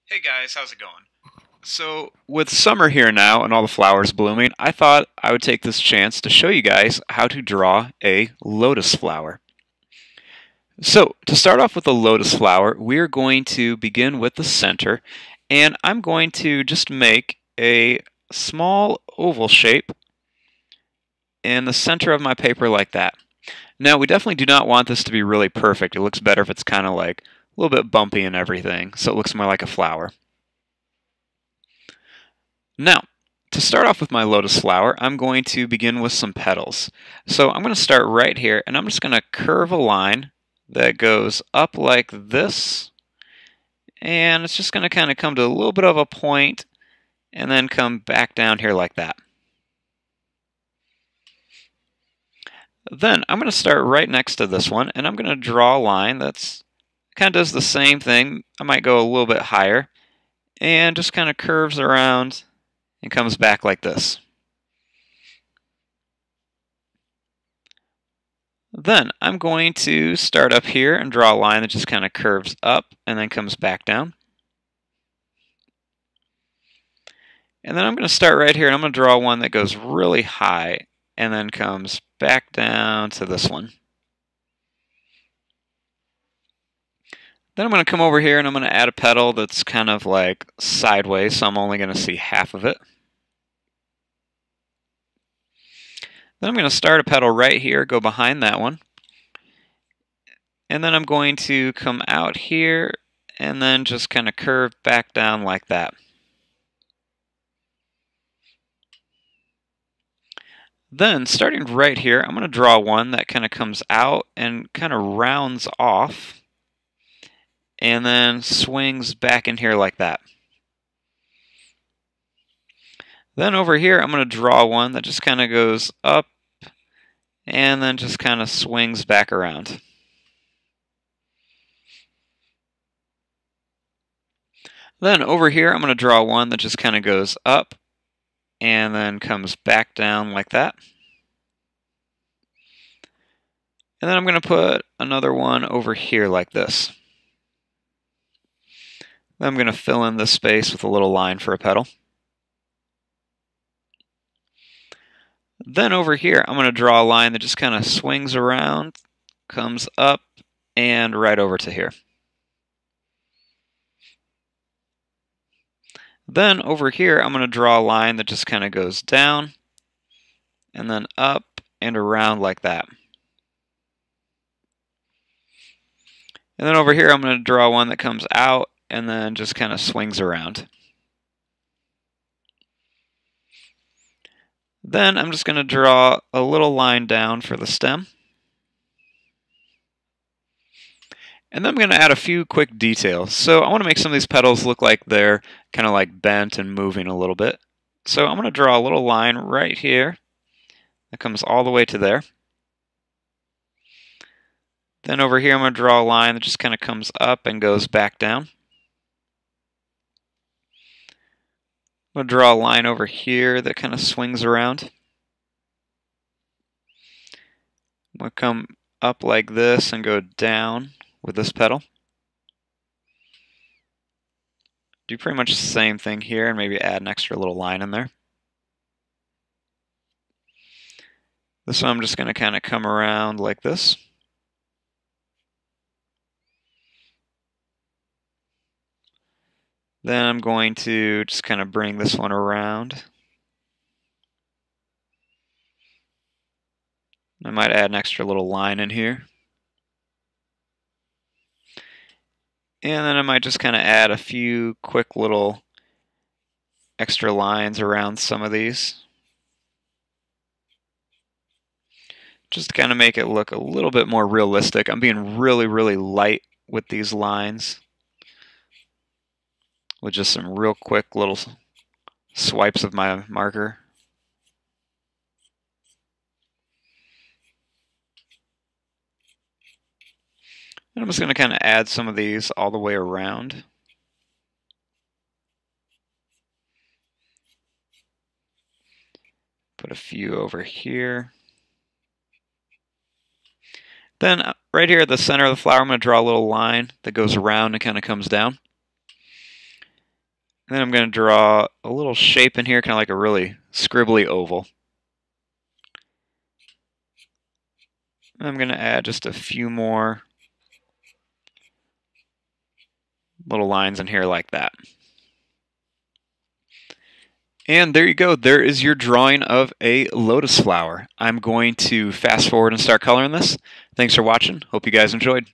Hey guys, how's it going? So, with summer here now and all the flowers blooming, I thought I would take this chance to show you guys how to draw a lotus flower. So, to start off with a lotus flower, we're going to begin with the center, and I'm going to just make a small oval shape in the center of my paper like that. Now, we definitely do not want this to be really perfect. It looks better if it's kind of like a little bit bumpy and everything, so it looks more like a flower. Now, to start off with my lotus flower, I'm going to begin with some petals. So I'm going to start right here, and I'm just going to curve a line that goes up like this, and it's just going to kind of come to a little bit of a point, and then come back down here like that. Then I'm going to start right next to this one, and I'm going to draw a line that's kind of does the same thing. I might go a little bit higher, and just kind of curves around and comes back like this. Then I'm going to start up here and draw a line that just kind of curves up and then comes back down. And then I'm going to start right here and I'm going to draw one that goes really high and then comes back down to this one. Then I'm going to come over here and I'm going to add a petal that's kind of like sideways, so I'm only going to see half of it. Then I'm going to start a petal right here, go behind that one. And then I'm going to come out here and then just kind of curve back down like that. Then, starting right here, I'm going to draw one that kind of comes out and kind of rounds off and then swings back in here like that. Then over here, I'm going to draw one that just kind of goes up and then just kind of swings back around. Then over here, I'm going to draw one that just kind of goes up and then comes back down like that. And then I'm going to put another one over here like this. Then I'm going to fill in this space with a little line for a petal. Then over here, I'm going to draw a line that just kind of swings around, comes up, and right over to here. Then over here, I'm going to draw a line that just kind of goes down, and then up and around like that. And then over here, I'm going to draw one that comes out and then just kind of swings around. Then I'm just going to draw a little line down for the stem. And then I'm going to add a few quick details. So I want to make some of these petals look like they're kind of like bent and moving a little bit. So I'm going to draw a little line right here that comes all the way to there. Then over here I'm going to draw a line that just kind of comes up and goes back down. I'm going to draw a line over here that kind of swings around. I'm going to come up like this and go down with this petal. Do pretty much the same thing here and maybe add an extra little line in there. This one I'm just going to kind of come around like this. Then I'm going to just kind of bring this one around. I might add an extra little line in here. And then I might just kind of add a few quick little extra lines around some of these. Just to kind of make it look a little bit more realistic. I'm being really, really light with these lines, with just some real quick little swipes of my marker. And I'm just going to kind of add some of these all the way around. Put a few over here. Then right here at the center of the flower, I'm going to draw a little line that goes around and kind of comes down. Then I'm going to draw a little shape in here, kind of like a really scribbly oval. I'm going to add just a few more little lines in here like that. And there you go. There is your drawing of a lotus flower. I'm going to fast forward and start coloring this. Thanks for watching. Hope you guys enjoyed.